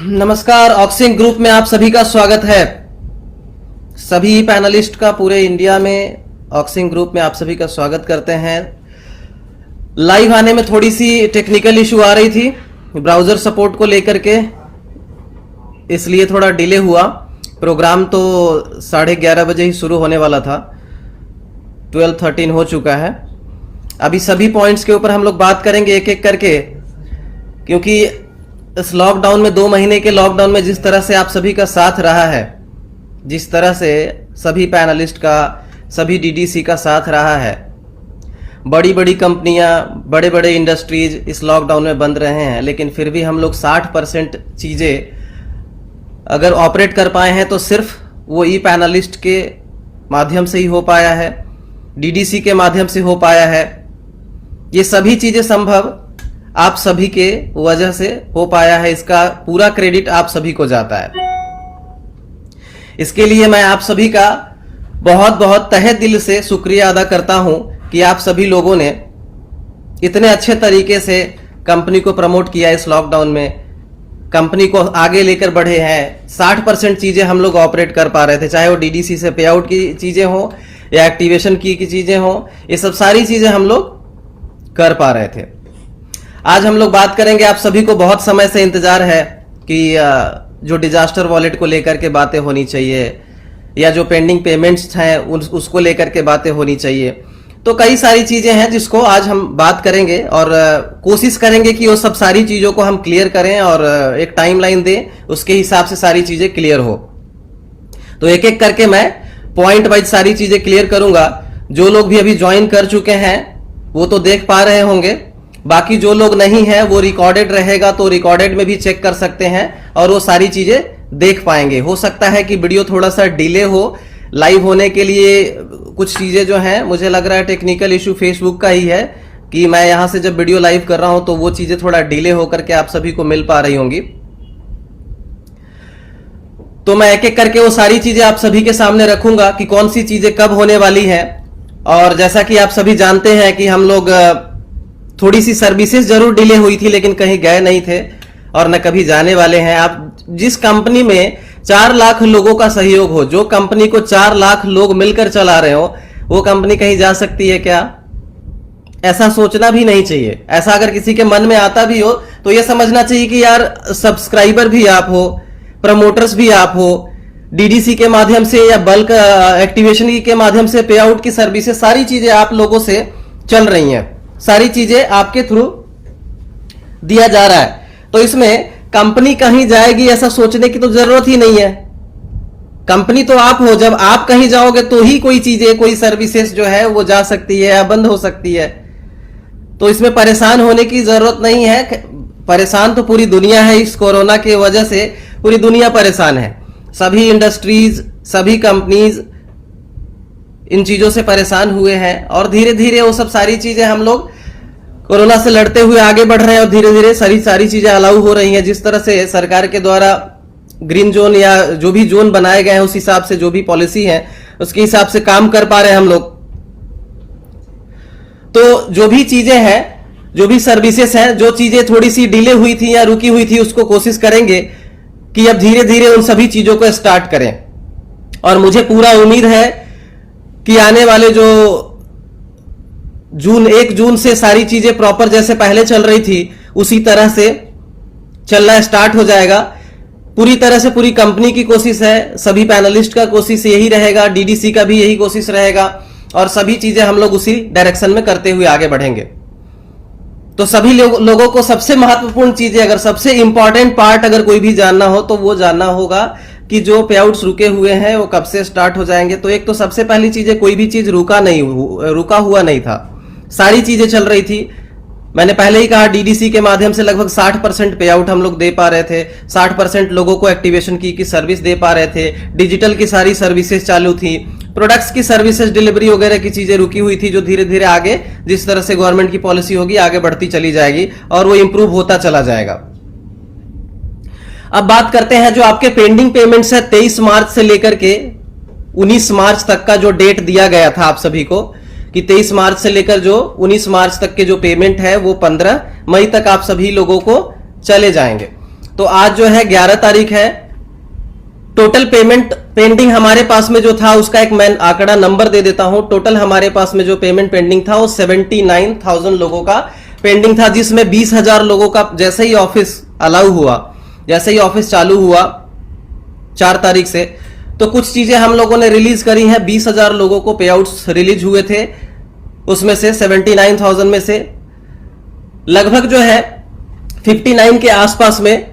नमस्कार। Auxin group में आप सभी का स्वागत है। सभी पैनलिस्ट का पूरे इंडिया में ऑक्सिन ग्रुप में आप सभी का स्वागत करते हैं। लाइव आने में थोड़ी सी टेक्निकल इशू आ रही थी ब्राउजर सपोर्ट को लेकर के, इसलिए थोड़ा डिले हुआ। प्रोग्राम तो 11:30 बजे ही शुरू होने वाला था, 12:13 हो चुका है। अभी सभी पॉइंट्स के ऊपर हम लोग बात करेंगे एक एक करके, क्योंकि इस लॉकडाउन में 2 महीने के लॉकडाउन में जिस तरह से आप सभी का साथ रहा है, जिस तरह से सभी पैनलिस्ट का, सभी डीडीसी का साथ रहा है, बड़ी बड़ी कंपनियां, बड़े बड़े इंडस्ट्रीज इस लॉकडाउन में बंद रहे हैं, लेकिन फिर भी हम लोग 60% चीजें अगर ऑपरेट कर पाए हैं तो सिर्फ वो ई पैनलिस्ट के माध्यम से ही हो पाया है, डीडीसी के माध्यम से हो पाया है। ये सभी चीजें संभव आप सभी के वजह से हो पाया है, इसका पूरा क्रेडिट आप सभी को जाता है। इसके लिए मैं आप सभी का बहुत बहुत तहे दिल से शुक्रिया अदा करता हूं कि आप सभी लोगों ने इतने अच्छे तरीके से कंपनी को प्रमोट किया। इस लॉकडाउन में कंपनी को आगे लेकर बढ़े हैं। 60% चीजें हम लोग ऑपरेट कर पा रहे थे, चाहे वो डीडीसी से पे आउट की चीजें हो या एक्टिवेशन की चीजें हो, ये सब सारी चीजें हम लोग कर पा रहे थे। आज हम लोग बात करेंगे, आप सभी को बहुत समय से इंतजार है कि जो डिजास्टर वॉलेट को लेकर के बातें होनी चाहिए या जो पेंडिंग पेमेंट्स हैं उसको लेकर के बातें होनी चाहिए। तो कई सारी चीजें हैं जिसको आज हम बात करेंगे और कोशिश करेंगे कि वो सब सारी चीजों को हम क्लियर करें और एक टाइमलाइन दें, उसके हिसाब से सारी चीजें क्लियर हो। तो एक एक करके मैं पॉइंट वाइज सारी चीजें क्लियर करूंगा। जो लोग भी अभी ज्वाइन कर चुके हैं वो तो देख पा रहे होंगे, बाकी जो लोग नहीं है वो रिकॉर्डेड रहेगा, तो रिकॉर्डेड में भी चेक कर सकते हैं और वो सारी चीजें देख पाएंगे। हो सकता है कि वीडियो थोड़ा सा डिले हो, लाइव होने के लिए कुछ चीजें जो हैं, मुझे लग रहा है टेक्निकल इशू फेसबुक का ही है कि मैं यहां से जब वीडियो लाइव कर रहा हूं तो वो चीजें थोड़ा डिले होकर के आप सभी को मिल पा रही होंगी। तो मैं एक एक करके वो सारी चीजें आप सभी के सामने रखूंगा कि कौन सी चीजें कब होने वाली है। और जैसा कि आप सभी जानते हैं कि हम लोग थोड़ी सी सर्विसेज जरूर डिले हुई थी, लेकिन कहीं गए नहीं थे और न कभी जाने वाले हैं। आप जिस कंपनी में 4 लाख लोगों का सहयोग हो, जो कंपनी को 4 लाख लोग मिलकर चला रहे हो, वो कंपनी कहीं जा सकती है क्या? ऐसा सोचना भी नहीं चाहिए। ऐसा अगर किसी के मन में आता भी हो तो यह समझना चाहिए कि यार सब्सक्राइबर भी आप हो, प्रमोटर्स भी आप हो, डीडीसी के माध्यम से या बल्क एक्टिवेशन के माध्यम से पे आउट की सर्विसेज, सारी चीजें आप लोगों से चल रही हैं, सारी चीजें आपके थ्रू दिया जा रहा है। तो इसमें कंपनी कहीं जाएगी ऐसा सोचने की तो जरूरत ही नहीं है। कंपनी तो आप हो, जब आप कहीं जाओगे तो ही कोई चीजें, कोई सर्विसेज जो है वो जा सकती है या बंद हो सकती है। तो इसमें परेशान होने की जरूरत नहीं है। परेशान तो पूरी दुनिया है, इस कोरोना की वजह से पूरी दुनिया परेशान है। सभी इंडस्ट्रीज, सभी कंपनीज इन चीजों से परेशान हुए हैं और धीरे धीरे वो सब सारी चीजें हम लोग कोरोना से लड़ते हुए आगे बढ़ रहे हैं और धीरे धीरे सारी चीजें अलाउ हो रही हैं। जिस तरह से सरकार के द्वारा ग्रीन जोन या जो भी जोन बनाए गए हैं, उस हिसाब से जो भी पॉलिसी है उसके हिसाब से काम कर पा रहे हैं हम लोग। तो जो भी चीजें हैं, जो भी सर्विसेज हैं, जो चीजें थोड़ी सी डिले हुई थी या रुकी हुई थी, उसको कोशिश करेंगे कि अब धीरे धीरे उन सभी चीजों को स्टार्ट करें। और मुझे पूरा उम्मीद है कि आने वाले जो 1 जून से सारी चीजें प्रॉपर जैसे पहले चल रही थी उसी तरह से चलना स्टार्ट हो जाएगा। पूरी तरह से पूरी कंपनी की कोशिश है, सभी पैनलिस्ट का कोशिश यही रहेगा, डीडीसी का भी यही कोशिश रहेगा और सभी चीजें हम लोग उसी डायरेक्शन में करते हुए आगे बढ़ेंगे। तो सभी लोगों को सबसे महत्वपूर्ण चीजें, अगर सबसे इंपॉर्टेंट पार्ट अगर कोई भी जानना हो तो वो जानना होगा कि जो पे आउट्स रुके हुए हैं वो कब से स्टार्ट हो जाएंगे। तो एक तो सबसे पहली चीज है, कोई भी चीज रुका हुआ नहीं था, सारी चीजें चल रही थी। मैंने पहले ही कहा डीडीसी के माध्यम से लगभग 60% पे आउट हम लोग दे पा रहे थे, 60% लोगों को एक्टिवेशन की सर्विस दे पा रहे थे, डिजिटल की सारी सर्विसेज चालू थी, प्रोडक्ट्स की सर्विसेज डिलीवरी वगैरह की चीजें रुकी हुई थी, जो धीरे धीरे आगे जिस तरह से गवर्नमेंट की पॉलिसी होगी आगे बढ़ती चली जाएगी और वो इंप्रूव होता चला जाएगा। अब बात करते हैं जो आपके पेंडिंग पेमेंट्स है 23 मार्च से लेकर के 19 मार्च तक का जो डेट दिया गया था आप सभी को कि 23 मार्च से लेकर जो 19 मार्च तक के जो पेमेंट है वो 15 मई तक आप सभी लोगों को चले जाएंगे। तो आज जो है 11 तारीख है। टोटल पेमेंट पेंडिंग हमारे पास में जो था उसका एक मैं आंकड़ा नंबर दे देता हूं। टोटल हमारे पास में जो पेमेंट पेंडिंग था वो 79,000 लोगों का पेंडिंग था, जिसमें 20,000 लोगों का जैसे ही ऑफिस अलाउ हुआ, जैसे ही ऑफिस चालू हुआ 4 तारीख से, तो कुछ चीजें हम लोगों ने रिलीज करी हैं। 20,000 लोगों को पे आउट्स रिलीज हुए थे, उसमें से 79,000 में से लगभग जो है 59 के आसपास में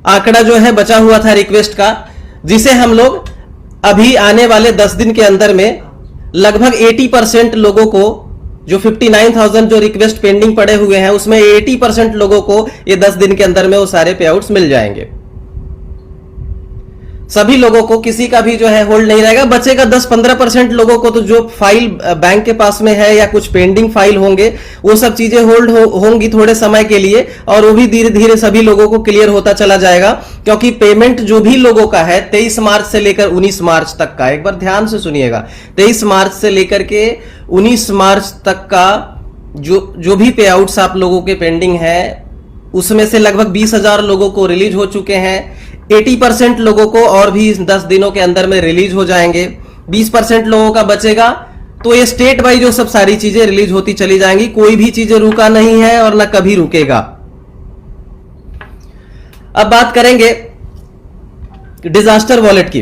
आंकड़ा जो है बचा हुआ था रिक्वेस्ट का, जिसे हम लोग अभी आने वाले 10 दिन के अंदर में लगभग 80% लोगों को, जो 59,000 जो रिक्वेस्ट पेंडिंग पड़े हुए हैं उसमें 80% लोगों को ये 10 दिन के अंदर में वो सारे पे आउट्स मिल जाएंगे। सभी लोगों को, किसी का भी जो है होल्ड नहीं रहेगा। बचेगा 10-15% लोगों को, तो जो फाइल बैंक के पास में है या कुछ पेंडिंग फाइल होंगे वो सब चीजें होल्ड होंगी थोड़े समय के लिए, और वो भी धीरे धीरे सभी लोगों को क्लियर होता चला जाएगा। क्योंकि पेमेंट जो भी लोगों का है 23 मार्च से लेकर 19 मार्च तक का, एक बार ध्यान से सुनिएगा, 23 मार्च से लेकर के 19 मार्च तक का जो भी पे आउट्स आप लोगों के पेंडिंग है उसमें से लगभग 20,000 लोगों को रिलीज हो चुके हैं। 80% लोगों को और भी 10 दिनों के अंदर में रिलीज हो जाएंगे। 20% लोगों का बचेगा, तो ये स्टेट वाइज जो सब सारी चीजें रिलीज होती चली जाएंगी। कोई भी चीजें रुका नहीं है और ना कभी रुकेगा। अब बात करेंगे डिजास्टर वॉलेट की।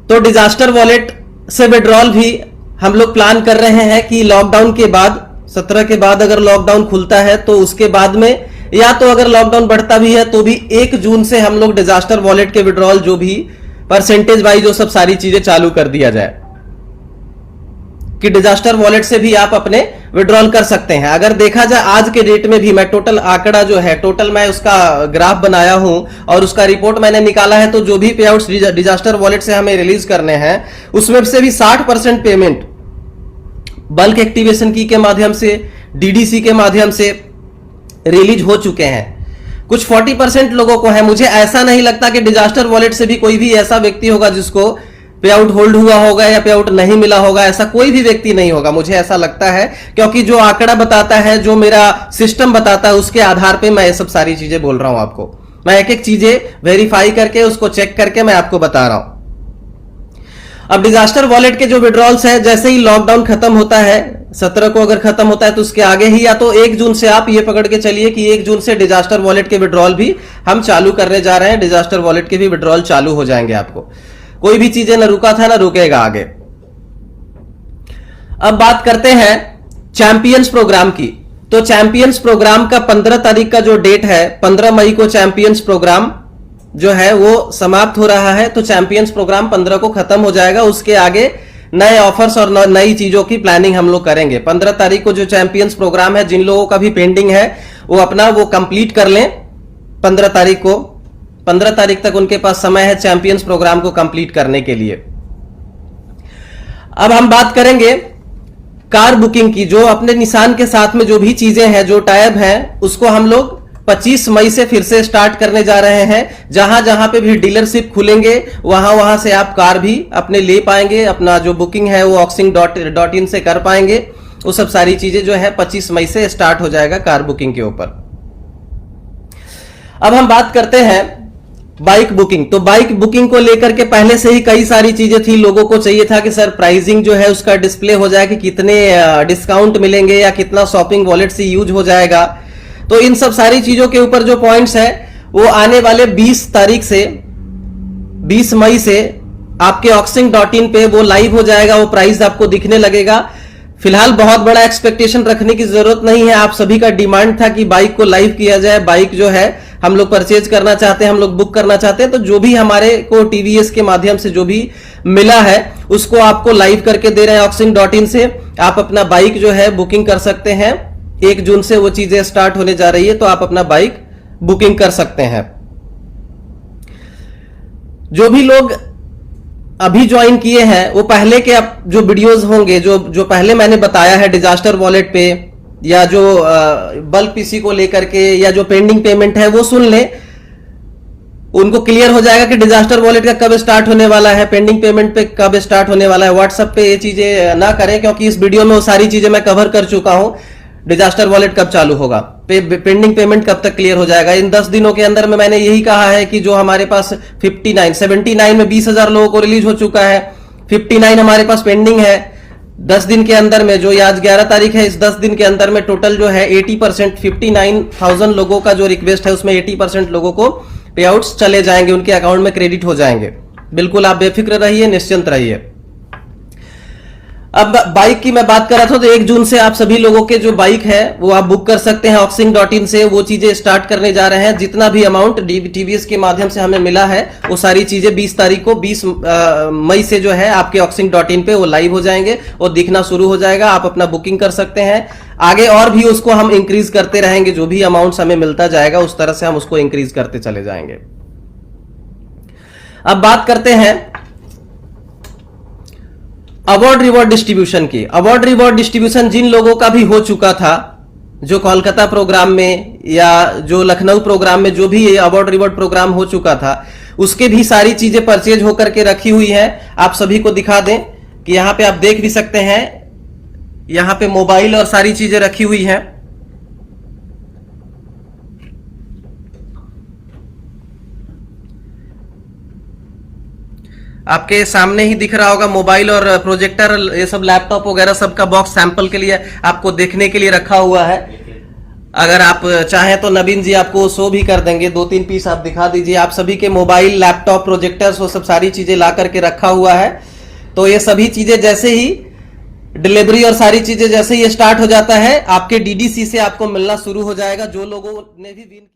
तो डिजास्टर वॉलेट से विड्रॉल भी हम लोग प्लान कर रहे हैं कि लॉकडाउन के बाद, 17 के बाद अगर लॉकडाउन खुलता है तो उसके बाद में, या तो अगर लॉकडाउन बढ़ता भी है तो भी 1 जून से हम लोग डिजास्टर वॉलेट के विड्रॉल जो भी परसेंटेज वाइज जो सब सारी चीजें चालू कर दिया जाए कि डिजास्टर वॉलेट से भी आप अपने विड्रॉल कर सकते हैं। अगर देखा जाए आज के डेट में भी, मैं टोटल आंकड़ा जो है, टोटल मैं उसका ग्राफ बनाया हूं और उसका रिपोर्ट मैंने निकाला है, तो जो भी पे आउट्स डिजास्टर वॉलेट से हमें रिलीज करने हैं उसमें से भी 60% पेमेंट बल्क एक्टिवेशन की के माध्यम से, डीडीसी के माध्यम से रिलीज हो चुके हैं। कुछ 40% लोगों को है। मुझे ऐसा नहीं लगता कि डिजास्टर वॉलेट से भी कोई भी ऐसा व्यक्ति होगा जिसको पे आउट होल्ड हुआ होगा या पे आउट नहीं मिला होगा। ऐसा कोई भी व्यक्ति नहीं होगा, मुझे ऐसा लगता है, क्योंकि जो आंकड़ा बताता है, जो मेरा सिस्टम बताता है, उसके आधार पे मैं ये सब सारी चीजें बोल रहा हूं आपको। मैं एक एक चीजें वेरीफाई करके, उसको चेक करके मैं आपको बता रहा हूं। अब डिजास्टर वॉलेट के जो विड्रॉल्स है, जैसे ही लॉकडाउन खत्म होता है, 17 को अगर खत्म होता है तो उसके आगे ही, या तो 1 जून से आप ये पकड़ के चलिए कि 1 जून से डिजास्टर वॉलेट के विड्रॉल भी हम चालू करने जा रहे हैं। डिजास्टर वॉलेट के भी विड्रॉल चालू हो जाएंगे। आपको कोई भी चीजें ना रुका था ना रुकेगा आगे। अब बात करते हैं चैंपियंस प्रोग्राम की। तो चैंपियंस प्रोग्राम का 15 तारीख का जो डेट है, 15 मई को चैंपियंस प्रोग्राम जो है वो समाप्त हो रहा है। तो चैंपियंस प्रोग्राम 15 को खत्म हो जाएगा। उसके आगे नए ऑफर्स और नई चीजों की प्लानिंग हम लोग करेंगे। 15 तारीख को जो चैंपियंस प्रोग्राम है, जिन लोगों का भी पेंडिंग है वो अपना वो कंप्लीट कर लें। 15 तारीख को, 15 तारीख तक उनके पास समय है चैंपियंस प्रोग्राम को कंप्लीट करने के लिए। अब हम बात करेंगे कार बुकिंग की। जो अपने निशान के साथ में जो भी चीजें हैं, जो टैब हैं, उसको हम लोग 25 मई से फिर से स्टार्ट करने जा रहे हैं। जहां जहां पे भी डीलरशिप खुलेंगे वहां वहां से आप कार भी अपने ले पाएंगे। अपना जो बुकिंग है वो auxing.in से कर पाएंगे। वो सब सारी चीजें जो है 25 मई से स्टार्ट हो जाएगा कार बुकिंग के ऊपर। अब हम बात करते हैं बाइक बुकिंग। तो बाइक बुकिंग को लेकर के पहले से ही कई सारी चीजें थी। लोगों को चाहिए था कि सर प्राइसिंग जो है उसका डिस्प्ले हो जाए कि कितने डिस्काउंट मिलेंगे या कितना शॉपिंग वॉलेट से यूज हो जाएगा। तो इन सब सारी चीजों के ऊपर जो पॉइंट्स है वो आने वाले 20 तारीख से, 20 मई से आपके auxing.in पे वो लाइव हो जाएगा। वो प्राइस आपको दिखने लगेगा। फिलहाल बहुत बड़ा एक्सपेक्टेशन रखने की जरूरत नहीं है। आप सभी का डिमांड था कि बाइक को लाइव किया जाए। बाइक जो है हम लोग परचेज करना चाहते हैं, हम लोग बुक करना चाहते हैं। तो जो भी हमारे को टीवीएस के माध्यम से जो भी मिला है उसको आपको लाइव करके दे रहे हैं auxing.in से। आप अपना बाइक जो है बुकिंग कर सकते हैं। 1 जून से वो चीजें स्टार्ट होने जा रही है, तो आप अपना बाइक बुकिंग कर सकते हैं। जो भी लोग अभी ज्वाइन किए हैं वो पहले के जो वीडियोस होंगे, जो पहले मैंने बताया है डिजास्टर वॉलेट पे, या जो बल्क पीसी को लेकर के, या जो पेंडिंग पेमेंट है वो सुन लें। उनको क्लियर हो जाएगा कि डिजास्टर वॉलेट का कब स्टार्ट होने वाला है, पेंडिंग पेमेंट पे कब स्टार्ट होने वाला है। व्हाट्सएप पे ये चीजें ना करें, क्योंकि इस वीडियो में वो सारी चीजें मैं कवर कर चुका हूं। डिजास्टर वॉलेट कब चालू होगा, पेंडिंग पेमेंट कब तक क्लियर हो जाएगा। इन 10 दिनों के अंदर में मैंने यही कहा है कि जो हमारे पास 79 में 20,000 लोगों को रिलीज हो चुका है, 59 हमारे पास पेंडिंग है। 10 दिन के अंदर में, जो आज 11 तारीख है, इस 10 दिन के अंदर में टोटल जो है 80%, 59,000 लोगों का जो रिक्वेस्ट है उसमें 80% लोगों को पे आउट्स चले जाएंगे, उनके अकाउंट में क्रेडिट हो जाएंगे। बिल्कुल आप बेफिक्र रहिए, निश्चिंत रहिए। अब बाइक की मैं बात कर रहा था, तो 1 जून से आप सभी लोगों के जो बाइक है वो आप बुक कर सकते हैं auxing.in से। वो चीजें स्टार्ट करने जा रहे हैं। जितना भी अमाउंट टीवीएस के माध्यम से हमें मिला है वो सारी चीजें 20 तारीख को 20 मई से जो है आपके auxing.in पे वो लाइव हो जाएंगे और दिखना शुरू हो जाएगा। आप अपना बुकिंग कर सकते हैं। आगे और भी उसको हम इंक्रीज करते रहेंगे, जो भी अमाउंट हमें मिलता जाएगा उस तरह से हम उसको इंक्रीज करते चले जाएंगे। अब बात करते हैं अवार्ड रिवॉर्ड डिस्ट्रीब्यूशन की। अवार्ड रिवॉर्ड डिस्ट्रीब्यूशन जिन लोगों का भी हो चुका था, जो कोलकाता प्रोग्राम में या जो लखनऊ प्रोग्राम में जो भी ये अवार्ड रिवॉर्ड प्रोग्राम हो चुका था, उसके भी सारी चीजें परचेज होकर के रखी हुई है। आप सभी को दिखा दें कि यहां पे आप देख भी सकते हैं, यहां पे मोबाइल और सारी चीजें रखी हुई हैं। आपके सामने ही दिख रहा होगा मोबाइल और प्रोजेक्टर, ये सब लैपटॉप वगैरह सबका बॉक्स सैंपल के लिए आपको देखने के लिए रखा हुआ है। अगर आप चाहें तो नवीन जी आपको शो भी कर देंगे, 2-3 पीस आप दिखा दीजिए। आप सभी के मोबाइल, लैपटॉप, प्रोजेक्टर्स वो सब सारी चीजें ला करके रखा हुआ है। तो ये सभी चीजें जैसे ही डिलीवरी और सारी चीजें जैसे ही स्टार्ट हो जाता है, आपके डीडीसी से आपको मिलना शुरू हो जाएगा। जो लोगों ने भी विन